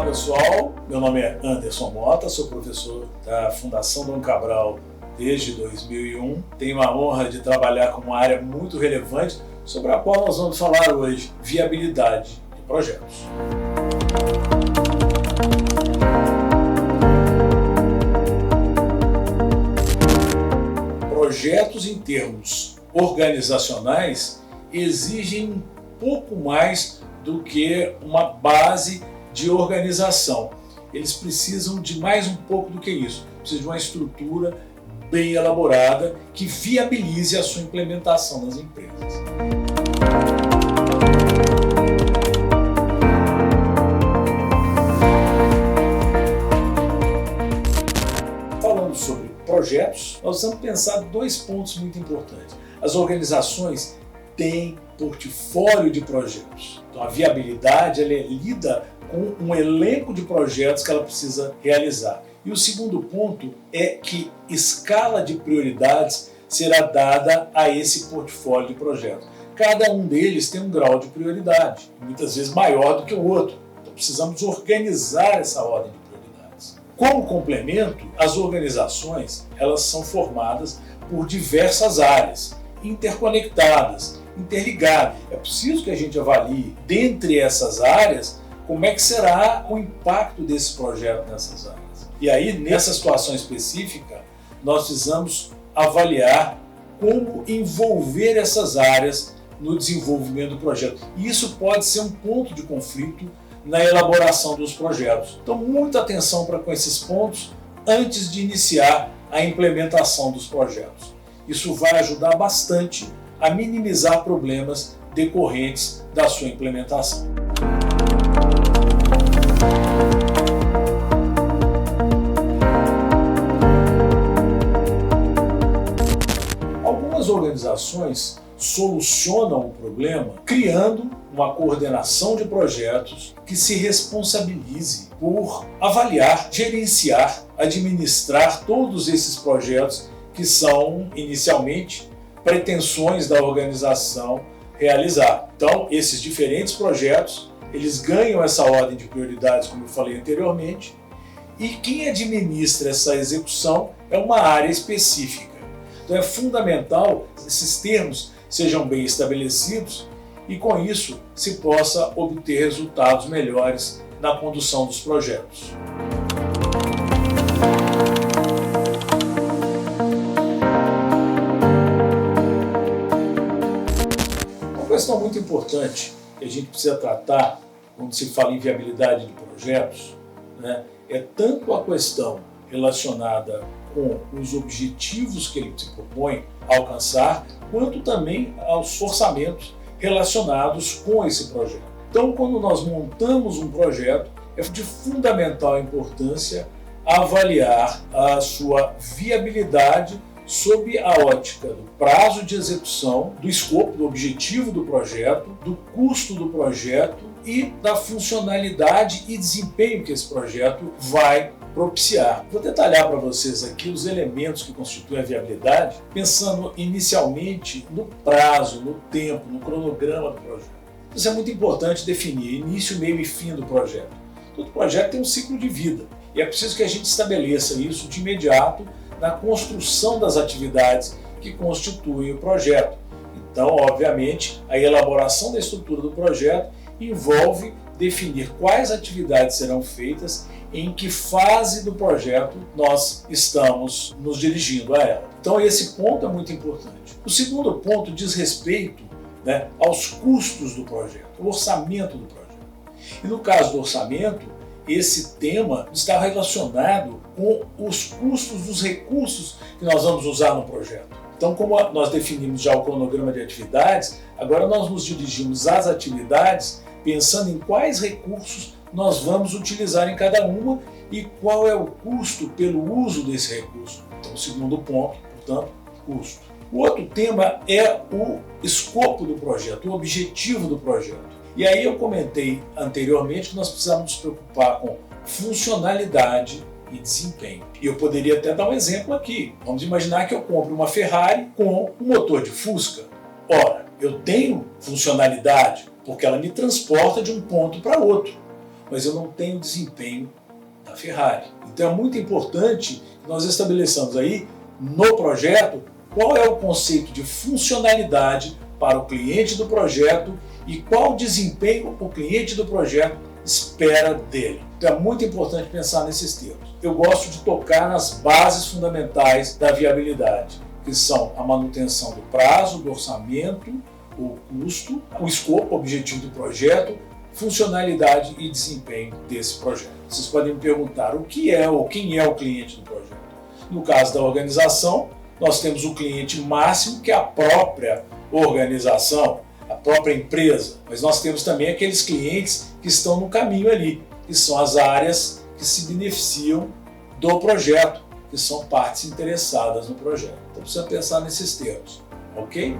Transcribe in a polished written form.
pessoal, meu nome é Anderson Mota, sou professor da Fundação Dom Cabral desde 2001. Tenho a honra de trabalhar com uma área muito relevante sobre a qual nós vamos falar hoje, viabilidade de projetos. Projetos em termos organizacionais exigem um pouco mais do que uma base de organização. Eles precisam de mais um pouco do que isso. Precisam de uma estrutura bem elaborada que viabilize a sua implementação nas empresas. Falando sobre projetos, nós vamos pensar dois pontos muito importantes. As organizações têm portfólio de projetos. Então a viabilidade ela é lida com um elenco de projetos que ela precisa realizar. E o segundo ponto é que escala de prioridades será dada a esse portfólio de projetos. Cada um deles tem um grau de prioridade, muitas vezes maior do que o outro. Então precisamos organizar essa ordem de prioridades. Como complemento, as organizações elas são formadas por diversas áreas, interconectadas, interligadas. É preciso que a gente avalie, dentre essas áreas, como é que será o impacto desse projeto nessas áreas. E aí, nessa situação específica, nós precisamos avaliar como envolver essas áreas no desenvolvimento do projeto. E isso pode ser um ponto de conflito na elaboração dos projetos. Então, muita atenção para com esses pontos antes de iniciar a implementação dos projetos. Isso vai ajudar bastante a minimizar problemas decorrentes da sua implementação. Algumas organizações solucionam o problema criando uma coordenação de projetos que se responsabilize por avaliar, gerenciar, administrar todos esses projetos que são inicialmente pretensões da organização realizar. Então, esses diferentes projetos, eles ganham essa ordem de prioridades, como eu falei anteriormente, e quem administra essa execução é uma área específica. Então é fundamental que esses termos sejam bem estabelecidos e com isso se possa obter resultados melhores na condução dos projetos. Uma questão muito importante que a gente precisa tratar quando se fala em viabilidade de projetos, é tanto a questão relacionada com os objetivos que ele se propõe alcançar, quanto também aos orçamentos relacionados com esse projeto. Então, quando nós montamos um projeto, é de fundamental importância avaliar a sua viabilidade sob a ótica do prazo de execução, do escopo, do objetivo do projeto, do custo do projeto e da funcionalidade e desempenho que esse projeto vai propiciar. Vou detalhar para vocês aqui os elementos que constituem a viabilidade, pensando inicialmente no prazo, no tempo, no cronograma do projeto. Isso é muito importante definir início, meio e fim do projeto. Todo projeto tem um ciclo de vida e é preciso que a gente estabeleça isso de imediato na construção das atividades que constituem o projeto. Então, obviamente, a elaboração da estrutura do projeto envolve definir quais atividades serão feitas, em que fase do projeto nós estamos nos dirigindo a ela. Então esse ponto é muito importante. O segundo ponto diz respeito aos custos do projeto, o orçamento do projeto. E no caso do orçamento, esse tema está relacionado com os custos dos recursos que nós vamos usar no projeto. Então, como nós definimos já o cronograma de atividades, agora nós nos dirigimos às atividades pensando em quais recursos nós vamos utilizar em cada uma e qual é o custo pelo uso desse recurso. Então, o segundo ponto, portanto, custo. O outro tema é o escopo do projeto, o objetivo do projeto. E aí eu comentei anteriormente que nós precisamos nos preocupar com funcionalidade e desempenho. E eu poderia até dar um exemplo aqui. Vamos imaginar que eu compro uma Ferrari com um motor de Fusca. Ora, eu tenho funcionalidade porque ela me transporta de um ponto para outro. mas eu não tenho o desempenho da Ferrari. Então é muito importante que nós estabeleçamos aí no projeto qual é o conceito de funcionalidade para o cliente do projeto e qual desempenho o cliente do projeto espera dele. Então é muito importante pensar nesses termos. Eu gosto de tocar nas bases fundamentais da viabilidade, que são a manutenção do prazo, do orçamento, o custo, o escopo, o objetivo do projeto, funcionalidade e desempenho desse projeto. Vocês podem me perguntar o que é ou quem é o cliente do projeto. No caso da organização, nós temos o cliente máximo, que é a própria organização, a própria empresa, mas nós temos também aqueles clientes que estão no caminho ali, que são as áreas que se beneficiam do projeto, que são partes interessadas no projeto. Então precisa pensar nesses termos, ok?